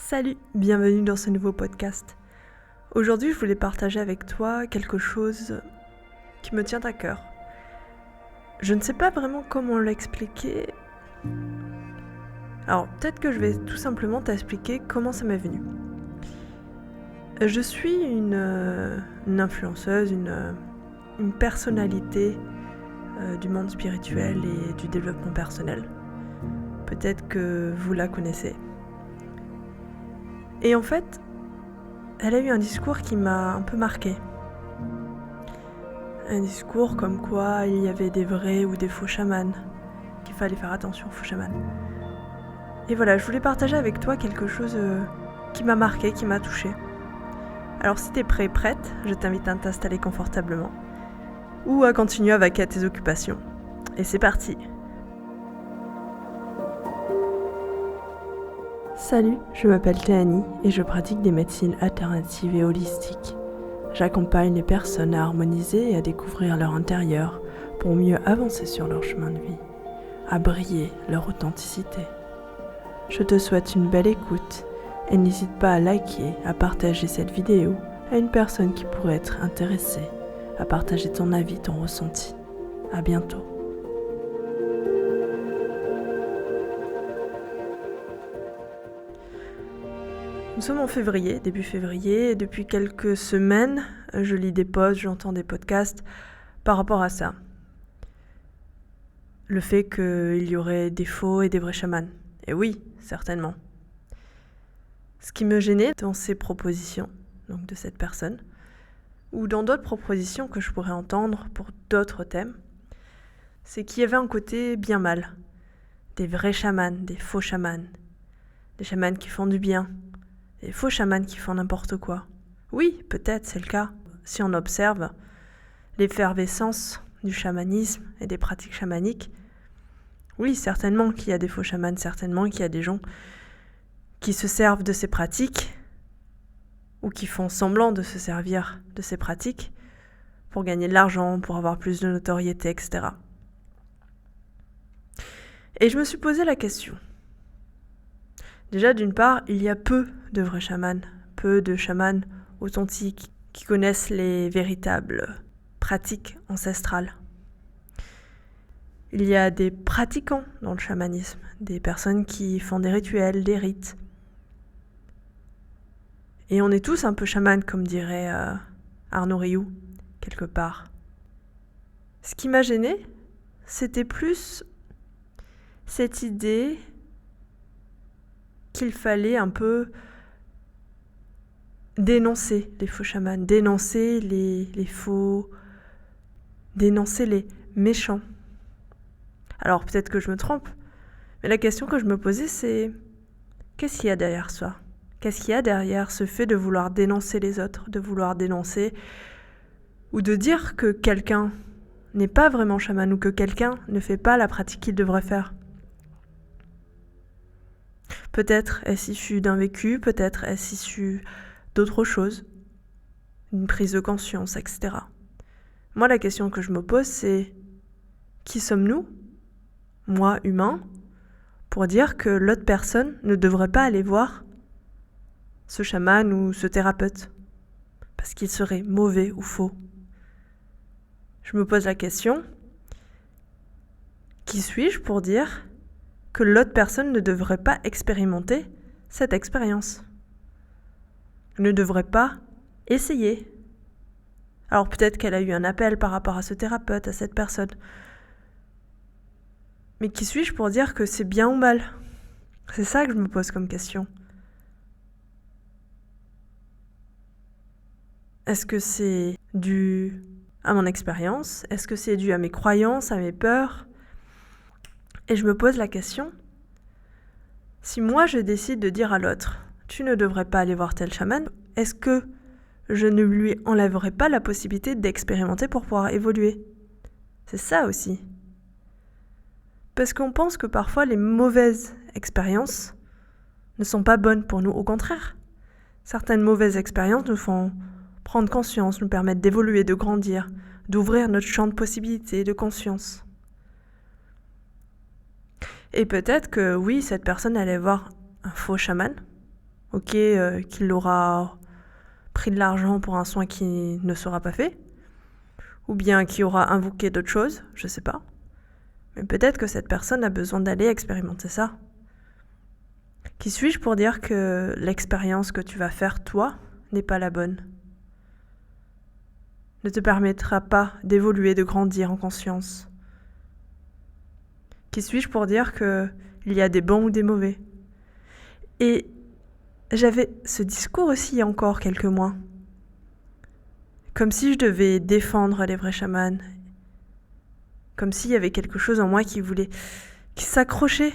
Salut, bienvenue dans ce nouveau podcast. Aujourd'hui, je voulais partager avec toi quelque chose qui me tient à cœur. Je ne sais pas vraiment comment l'expliquer. Alors, peut-être que je vais tout simplement t'expliquer comment ça m'est venu. Je suis une influenceuse, une personnalité du monde spirituel et du développement personnel. Peut-être que vous la connaissez. Et en fait, elle a eu un discours qui m'a un peu marqué. Un discours comme quoi il y avait des vrais ou des faux chamans, qu'il fallait faire attention aux faux chamans. Et voilà, je voulais partager avec toi quelque chose qui m'a marqué, qui m'a touchée. Alors si t'es prêt, prête, je t'invite à t'installer confortablement ou à continuer à vaquer à tes occupations. Et c'est parti! Salut, je m'appelle Théanie et je pratique des médecines alternatives et holistiques. J'accompagne les personnes à harmoniser et à découvrir leur intérieur pour mieux avancer sur leur chemin de vie, à briller leur authenticité. Je te souhaite une belle écoute et n'hésite pas à liker, à partager cette vidéo à une personne qui pourrait être intéressée, à partager ton avis, ton ressenti. À bientôt. Nous sommes en février, début février, et depuis quelques semaines, je lis des posts, j'entends des podcasts par rapport à ça. Le fait qu'il y aurait des faux et des vrais chamans. Et oui, certainement. Ce qui me gênait dans ces propositions, donc de cette personne, ou dans d'autres propositions que je pourrais entendre pour d'autres thèmes, c'est qu'il y avait un côté bien mal. Des vrais chamans, des faux chamans, des chamans qui font du bien, des faux chamans qui font n'importe quoi. Oui, peut-être, c'est le cas. Si on observe l'effervescence du chamanisme et des pratiques chamaniques, oui, certainement qu'il y a des faux chamans, certainement qu'il y a des gens qui se servent de ces pratiques ou qui font semblant de se servir de ces pratiques pour gagner de l'argent, pour avoir plus de notoriété, etc. Et je me suis posé la question. Déjà, d'une part, il y a peu de vrais chamans, peu de chamans authentiques qui connaissent les véritables pratiques ancestrales. Il y a des pratiquants dans le chamanisme, des personnes qui font des rituels, des rites. Et on est tous un peu chamans, comme dirait Arnaud Rioux, quelque part. Ce qui m'a gênée, c'était plus cette idée qu'il fallait un peu dénoncer les faux chamans, dénoncer les faux, dénoncer les méchants. Alors peut-être que je me trompe, mais la question que je me posais c'est qu'est-ce qu'il y a derrière ça ? Qu'est-ce qu'il y a derrière ce fait de vouloir dénoncer les autres, de vouloir dénoncer ou de dire que quelqu'un n'est pas vraiment chaman ou que quelqu'un ne fait pas la pratique qu'il devrait faire ? Peut-être est-ce issu d'un vécu, peut-être est-ce issu d'autre chose, d'une prise de conscience, etc. Moi, la question que je me pose, c'est qui sommes-nous, moi, humain, pour dire que l'autre personne ne devrait pas aller voir ce chaman ou ce thérapeute, parce qu'il serait mauvais ou faux. Je me pose la question, qui suis-je pour dire que l'autre personne ne devrait pas expérimenter cette expérience, ne devrait pas essayer. Alors peut-être qu'elle a eu un appel par rapport à ce thérapeute, à cette personne. Mais qui suis-je pour dire que c'est bien ou mal ? C'est ça que je me pose comme question. Est-ce que c'est dû à mon expérience ? Est-ce que c'est dû à mes croyances, à mes peurs ? Et je me pose la question, si moi je décide de dire à l'autre, tu ne devrais pas aller voir tel chaman, est-ce que je ne lui enlèverai pas la possibilité d'expérimenter pour pouvoir évoluer ? C'est ça aussi. Parce qu'on pense que parfois les mauvaises expériences ne sont pas bonnes pour nous, au contraire. Certaines mauvaises expériences nous font prendre conscience, nous permettent d'évoluer, de grandir, d'ouvrir notre champ de possibilités, de conscience. Et peut-être que oui, cette personne allait voir un faux chaman, Ok, qu'il aura pris de l'argent pour un soin qui ne sera pas fait, ou bien qu'il aura invoqué d'autres choses, je sais pas. Mais peut-être que cette personne a besoin d'aller expérimenter ça. Qui suis-je pour dire que l'expérience que tu vas faire, toi, n'est pas la bonne ? Ne te permettra pas d'évoluer, de grandir en conscience. Qui suis-je pour dire qu'il y a des bons ou des mauvais ? Et j'avais ce discours aussi il y a encore quelques mois. Comme si je devais défendre les vrais chamans. Comme s'il y avait quelque chose en moi qui s'accrochait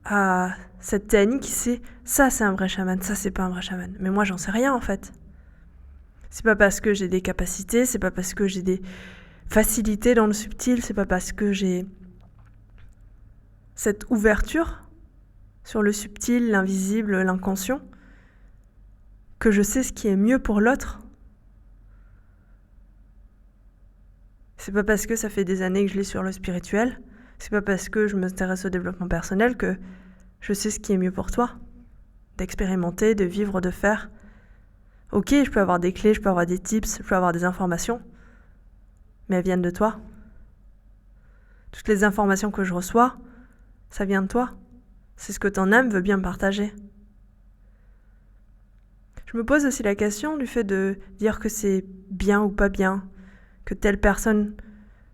à cette technique qui sait, ça c'est un vrai chaman, ça c'est pas un vrai chaman. Mais moi j'en sais rien en fait. C'est pas parce que j'ai des capacités, c'est pas parce que j'ai des facilités dans le subtil, c'est pas parce que j'ai cette ouverture sur le subtil, l'invisible, l'inconscient, que je sais ce qui est mieux pour l'autre. C'est pas parce que ça fait des années que je lis sur le spirituel, c'est pas parce que je m'intéresse au développement personnel que je sais ce qui est mieux pour toi. D'expérimenter, de vivre, de faire. Ok, je peux avoir des clés, je peux avoir des tips, je peux avoir des informations, mais elles viennent de toi. Toutes les informations que je reçois, ça vient de toi. C'est ce que ton âme veut bien partager. Je me pose aussi la question du fait de dire que c'est bien ou pas bien, que telle personne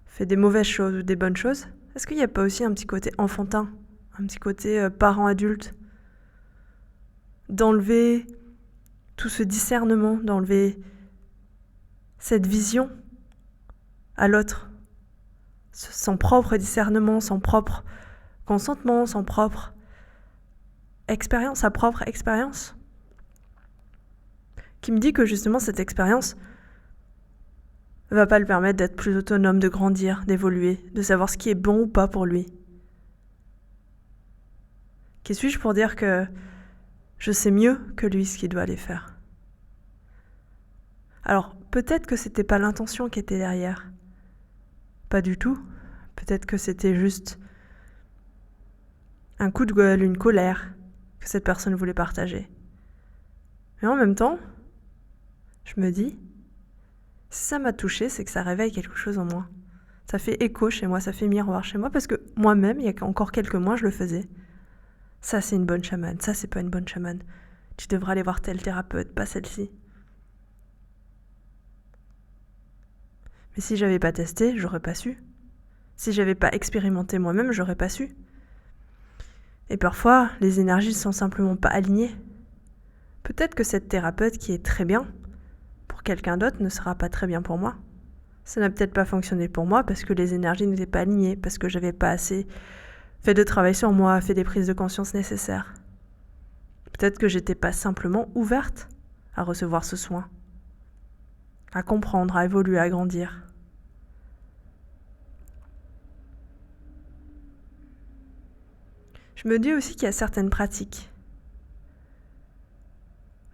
fait des mauvaises choses ou des bonnes choses. Est-ce qu'il n'y a pas aussi un petit côté enfantin, un petit côté parent-adulte, d'enlever tout ce discernement, d'enlever cette vision à l'autre, son propre discernement, son propre consentement, son propre expérience, sa propre expérience, qui me dit que justement cette expérience ne va pas le permettre d'être plus autonome, de grandir, d'évoluer, de savoir ce qui est bon ou pas pour lui. Qui suis-je pour dire que je sais mieux que lui ce qu'il doit aller faire ? Alors, peut-être que c'était pas l'intention qui était derrière. Pas du tout. Peut-être que c'était juste un coup de gueule, une colère que cette personne voulait partager. Mais en même temps, je me dis, si ça m'a touché, c'est que ça réveille quelque chose en moi. Ça fait écho chez moi, ça fait miroir chez moi, parce que moi-même, il y a encore quelques mois, je le faisais. Ça, c'est une bonne chamane, ça, c'est pas une bonne chamane. Tu devrais aller voir tel thérapeute, pas celle-ci. Mais si j'avais pas testé, j'aurais pas su. Si j'avais pas expérimenté moi-même, j'aurais pas su. Et parfois, les énergies sont simplement pas alignées. Peut-être que cette thérapeute qui est très bien, pour quelqu'un d'autre, ne sera pas très bien pour moi. Ça n'a peut-être pas fonctionné pour moi parce que les énergies n'étaient pas alignées, parce que j'avais pas assez fait de travail sur moi, fait des prises de conscience nécessaires. Peut-être que j'étais pas simplement ouverte à recevoir ce soin, à comprendre, à évoluer, à grandir. Je me dis aussi qu'il y a certaines pratiques,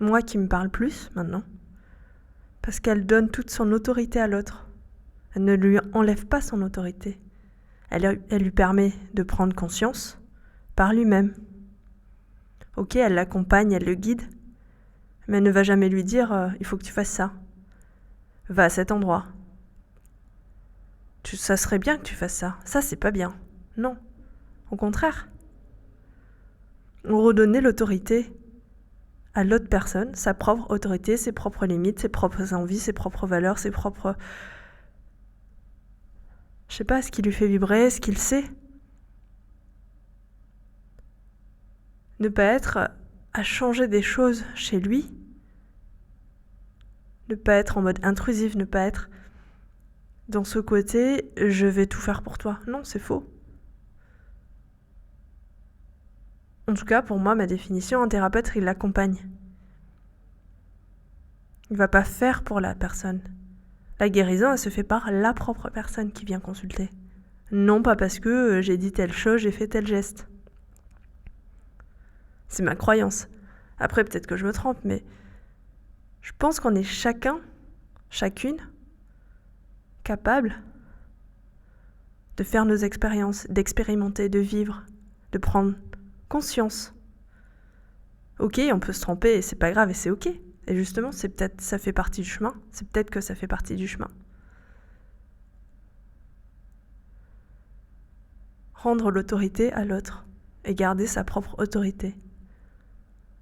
moi qui me parle plus maintenant, parce qu'elle donne toute son autorité à l'autre. Elle ne lui enlève pas son autorité. Elle lui permet de prendre conscience par lui-même. Ok, elle l'accompagne, elle le guide, mais elle ne va jamais lui dire « il faut que tu fasses ça. Va à cet endroit. Ça serait bien que tu fasses ça. Ça, c'est pas bien. » Non, au contraire. On redonnait l'autorité à l'autre personne, sa propre autorité, ses propres limites, ses propres envies, ses propres valeurs, ses propres... Je sais pas, ce qui lui fait vibrer, ce qu'il sait. Ne pas être à changer des choses chez lui. Ne pas être en mode intrusif, ne pas être dans ce côté « je vais tout faire pour toi ». Non, c'est faux. En tout cas, pour moi, ma définition, un thérapeute, il l'accompagne. Il ne va pas faire pour la personne. La guérison, elle se fait par la propre personne qui vient consulter. Non pas parce que j'ai dit telle chose, j'ai fait tel geste. C'est ma croyance. Après, peut-être que je me trompe, mais je pense qu'on est chacune, capable de faire nos expériences, d'expérimenter, de vivre, de prendre conscience. Ok, on peut se tromper et c'est pas grave et c'est ok. Et justement, c'est peut-être ça fait partie du chemin. C'est peut-être que ça fait partie du chemin. Rendre l'autorité à l'autre et garder sa propre autorité.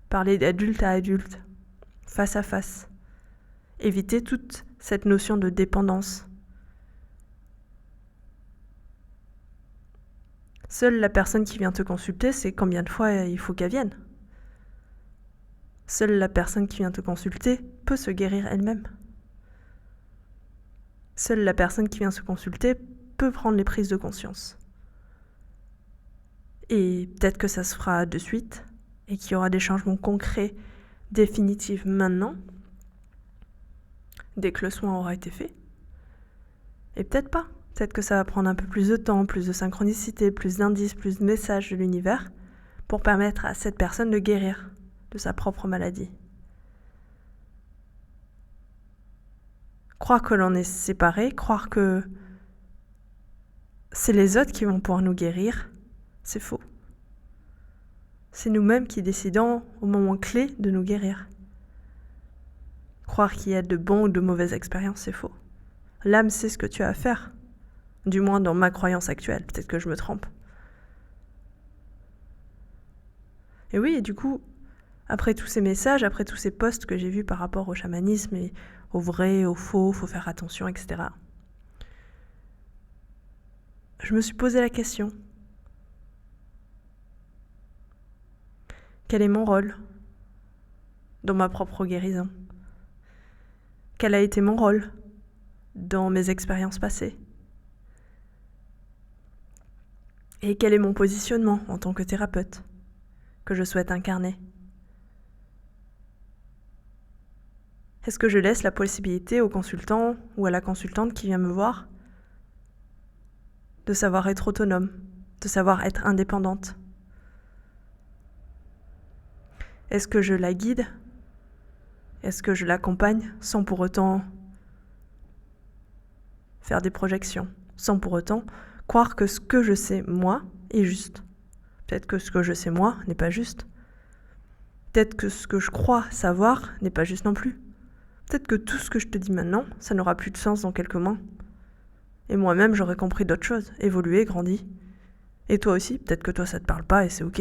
Parler d'adulte à adulte, face à face. Éviter toute cette notion de dépendance. Seule la personne qui vient te consulter sait combien de fois il faut qu'elle vienne. Seule la personne qui vient te consulter peut se guérir elle-même. Seule la personne qui vient se consulter peut prendre les prises de conscience. Et peut-être que ça se fera de suite et qu'il y aura des changements concrets, définitifs maintenant, dès que le soin aura été fait. Et peut-être pas. Peut-être que ça va prendre un peu plus de temps, plus de synchronicité, plus d'indices, plus de messages de l'univers pour permettre à cette personne de guérir de sa propre maladie. Croire que l'on est séparés, croire que c'est les autres qui vont pouvoir nous guérir, c'est faux. C'est nous-mêmes qui décidons au moment clé de nous guérir. Croire qu'il y a de bonnes ou de mauvaises expériences, c'est faux. L'âme sait ce que tu as à faire. Du moins dans ma croyance actuelle, peut-être que je me trompe. Et oui, et du coup, après tous ces messages, après tous ces posts que j'ai vus par rapport au chamanisme et au vrai, au faux, faut faire attention, etc. Je me suis posé la question. Quel est mon rôle dans ma propre guérison? Quel a été mon rôle dans mes expériences passées? Et quel est mon positionnement en tant que thérapeute que je souhaite incarner? Est-ce que je laisse la possibilité au consultant ou à la consultante qui vient me voir de savoir être autonome, de savoir être indépendante? Est-ce que je la guide? Est-ce que je l'accompagne sans pour autant faire des projections, sans pour autant croire que ce que je sais moi est juste? Peut-être que ce que je sais moi n'est pas juste. Peut-être que ce que je crois savoir n'est pas juste non plus. Peut-être que tout ce que je te dis maintenant, ça n'aura plus de sens dans quelques mois. Et moi-même, j'aurais compris d'autres choses, évolué, grandi. Et toi aussi, peut-être que toi, ça te parle pas et c'est ok.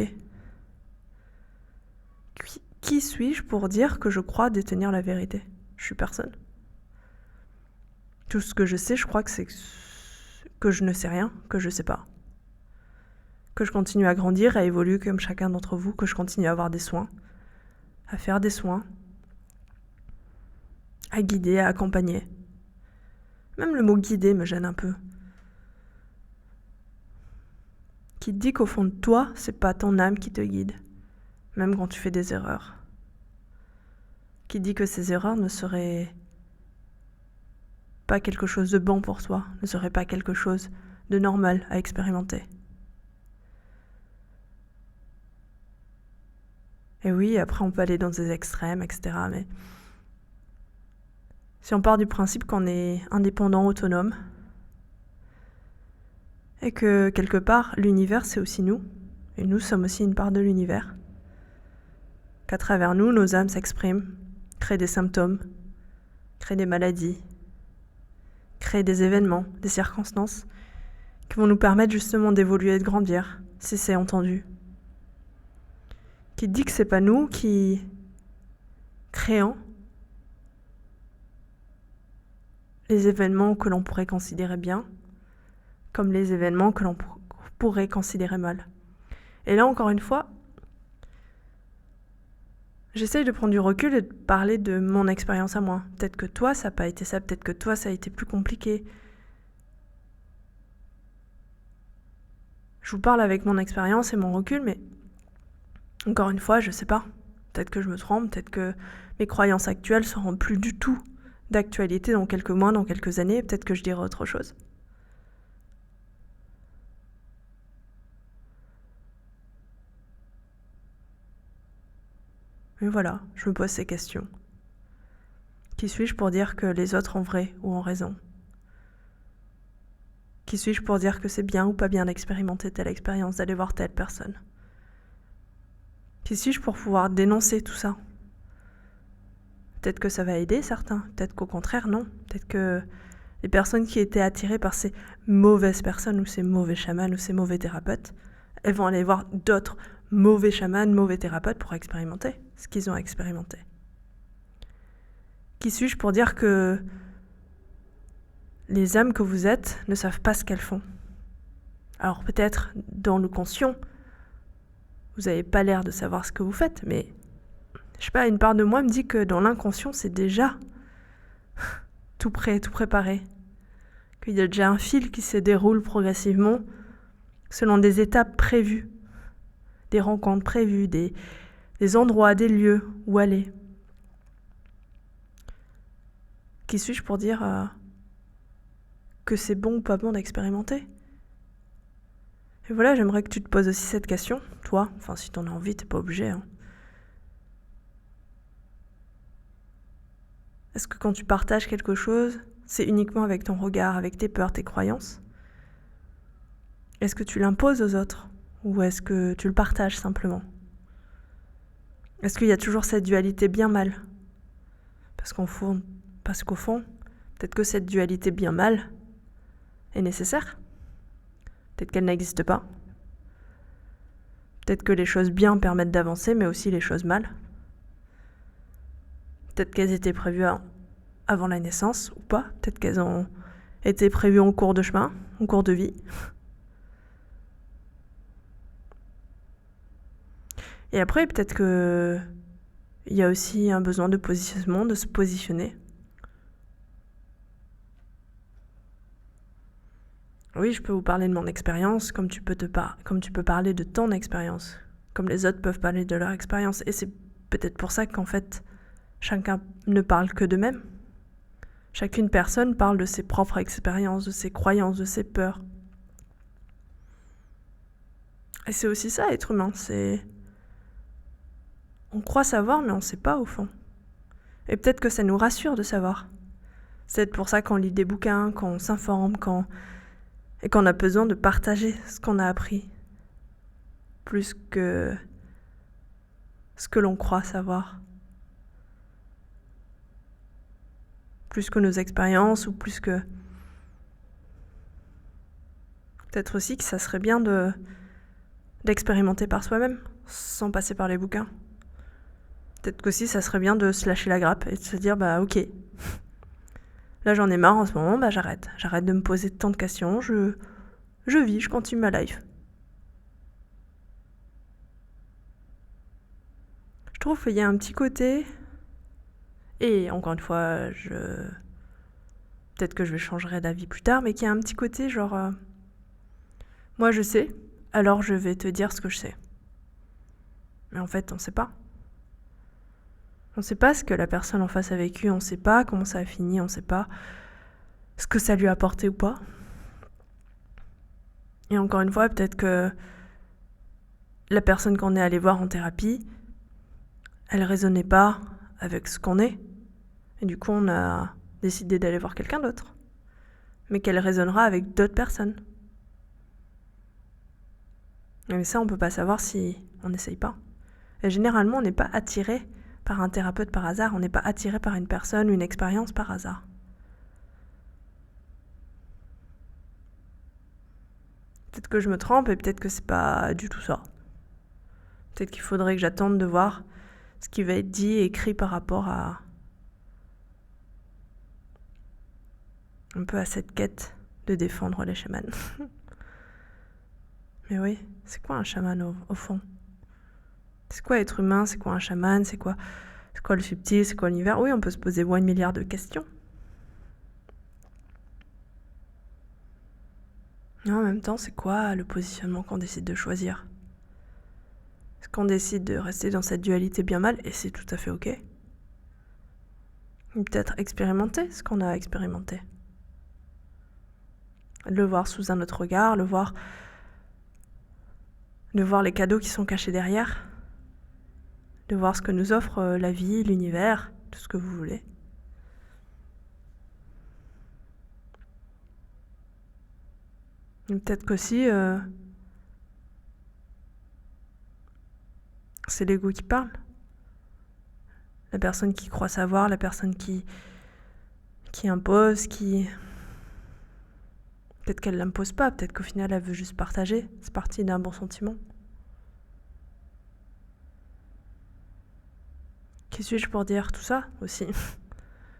Qui suis-je pour dire que je crois détenir la vérité? Je suis personne. Tout ce que je sais, je crois que c'est que je ne sais rien, que je sais pas. Que je continue à grandir, à évoluer comme chacun d'entre vous, que je continue à avoir des soins, à faire des soins, à guider, à accompagner. Même le mot guider me gêne un peu. Qui te dit qu'au fond de toi, c'est pas ton âme qui te guide, même quand tu fais des erreurs. Qui dit que ces erreurs ne seraient pas quelque chose de bon pour toi, ne seraient pas quelque chose de normal à expérimenter. Et oui, après on peut aller dans des extrêmes, etc. Mais si on part du principe qu'on est indépendant, autonome, et que quelque part l'univers c'est aussi nous, et nous sommes aussi une part de l'univers, qu'à travers nous, nos âmes s'expriment, créent des symptômes, créent des maladies, créent des événements, des circonstances qui vont nous permettre justement d'évoluer et de grandir, si c'est entendu. Qui dit que c'est pas nous qui créons les événements que l'on pourrait considérer bien, comme les événements que l'on pourrait considérer mal. Et là, encore une fois, j'essaye de prendre du recul et de parler de mon expérience à moi. Peut-être que toi, ça n'a pas été ça, peut-être que toi, ça a été plus compliqué. Je vous parle avec mon expérience et mon recul, mais encore une fois, je sais pas. Peut-être que je me trompe, peut-être que mes croyances actuelles seront plus du tout d'actualité dans quelques mois, dans quelques années, peut-être que je dirai autre chose. Mais voilà, je me pose ces questions. Qui suis-je pour dire que les autres ont vrai ou ont raison? Qui suis-je pour dire que c'est bien ou pas bien d'expérimenter telle expérience, d'aller voir telle personne? Qui suis-je pour pouvoir dénoncer tout ça? Peut-être que ça va aider certains, peut-être qu'au contraire, non. Peut-être que les personnes qui étaient attirées par ces mauvaises personnes ou ces mauvais chamans ou ces mauvais thérapeutes, elles vont aller voir d'autres mauvais chamans, mauvais thérapeutes pour expérimenter ce qu'ils ont expérimenté. Qui suis-je pour dire que les âmes que vous êtes ne savent pas ce qu'elles font? Alors peut-être dans le conscient, vous n'avez pas l'air de savoir ce que vous faites, mais je sais pas, une part de moi me dit que dans l'inconscient, c'est déjà tout prêt, tout préparé. Qu'il y a déjà un fil qui se déroule progressivement selon des étapes prévues, des rencontres prévues, des endroits, des lieux où aller. Qui suis-je pour dire que c'est bon ou pas bon d'expérimenter? Et voilà, j'aimerais que tu te poses aussi cette question, toi, enfin si t'en as envie, t'es pas obligé. Est-ce que quand tu partages quelque chose, c'est uniquement avec ton regard, avec tes peurs, tes croyances? Est-ce que tu l'imposes aux autres? Ou est-ce que tu le partages simplement? Est-ce qu'il y a toujours cette dualité bien-mal? Parce qu'au fond, peut-être que cette dualité bien-mal est nécessaire. Peut-être qu'elle n'existe pas. Peut-être que les choses bien permettent d'avancer, mais aussi les choses mal. Peut-être qu'elles étaient prévues avant la naissance ou pas. Peut-être qu'elles ont été prévues en cours de chemin, en cours de vie. Et après, peut-être que il y a aussi un besoin de positionnement, de se positionner. Oui, je peux vous parler de mon expérience, comme tu peux parler de ton expérience, comme les autres peuvent parler de leur expérience. Et c'est peut-être pour ça qu'en fait, chacun ne parle que d'eux-mêmes. Chacune personne parle de ses propres expériences, de ses croyances, de ses peurs. Et c'est aussi ça, être humain, on croit savoir, mais on ne sait pas au fond. Et peut-être que ça nous rassure de savoir. C'est peut-être pour ça qu'on lit des bouquins, qu'on s'informe, et qu'on a besoin de partager ce qu'on a appris. Plus que ce que l'on croit savoir. Plus que nos expériences, ou plus que... Peut-être aussi que ça serait bien d'expérimenter par soi-même, sans passer par les bouquins. Peut-être qu'aussi ça serait bien de se lâcher la grappe et de se dire bah ok, là j'en ai marre en ce moment, bah j'arrête de me poser tant de questions, je vis, je continue ma life. Je trouve qu'il y a un petit côté, et encore une fois peut-être que je changerai d'avis plus tard, mais qu'il y a un petit côté genre moi je sais, alors je vais te dire ce que je sais. Mais en fait on sait pas. On ne sait pas ce que la personne en face a vécu, on ne sait pas comment ça a fini, on ne sait pas ce que ça lui a apporté ou pas. Et encore une fois, peut-être que la personne qu'on est allé voir en thérapie, elle résonnait pas avec ce qu'on est. Et du coup, on a décidé d'aller voir quelqu'un d'autre. Mais qu'elle résonnera avec d'autres personnes. Mais ça, on peut pas savoir si on n'essaye pas. Et généralement, on n'est pas attiré par un thérapeute par hasard, on n'est pas attiré par une personne, une expérience par hasard. Peut-être que je me trompe et peut-être que c'est pas du tout ça. Peut-être qu'il faudrait que j'attende de voir ce qui va être dit et écrit par rapport à un peu à cette quête de défendre les chamans. Mais oui, c'est quoi un chaman au fond? C'est quoi être humain? C'est quoi un chaman? C'est quoi le subtil? C'est quoi l'univers? Oui, on peut se poser 1 milliard de questions. Et en même temps, c'est quoi le positionnement qu'on décide de choisir? Est-ce qu'on décide de rester dans cette dualité bien-mal? Et c'est tout à fait ok. Ou peut-être expérimenter ce qu'on a expérimenté. Le voir sous un autre regard, de voir les cadeaux qui sont cachés derrière, de voir ce que nous offre la vie, l'univers, tout ce que vous voulez. Et peut-être qu'aussi, C'est l'ego qui parle. La personne qui croit savoir, la personne qui impose, Peut-être qu'elle l'impose pas, peut-être qu'au final elle veut juste partager. C'est parti d'un bon sentiment. Qui suis-je pour dire tout ça aussi?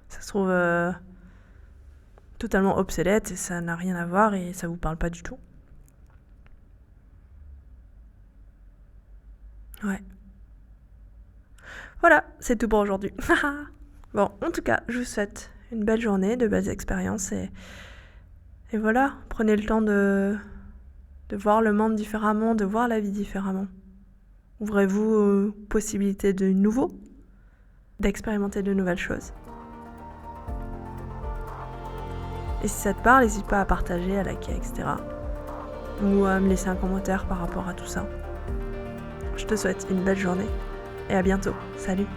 Ça se trouve totalement obsolète et ça n'a rien à voir et ça vous parle pas du tout. Ouais. Voilà, c'est tout pour aujourd'hui. Bon, en tout cas, je vous souhaite une belle journée, de belles expériences et voilà, prenez le temps de voir le monde différemment, de voir la vie différemment. Ouvrez-vous aux possibilités de nouveau, d'expérimenter de nouvelles choses. Et si ça te parle, n'hésite pas à partager, à liker, etc. Ou à me laisser un commentaire par rapport à tout ça. Je te souhaite une belle journée et à bientôt. Salut!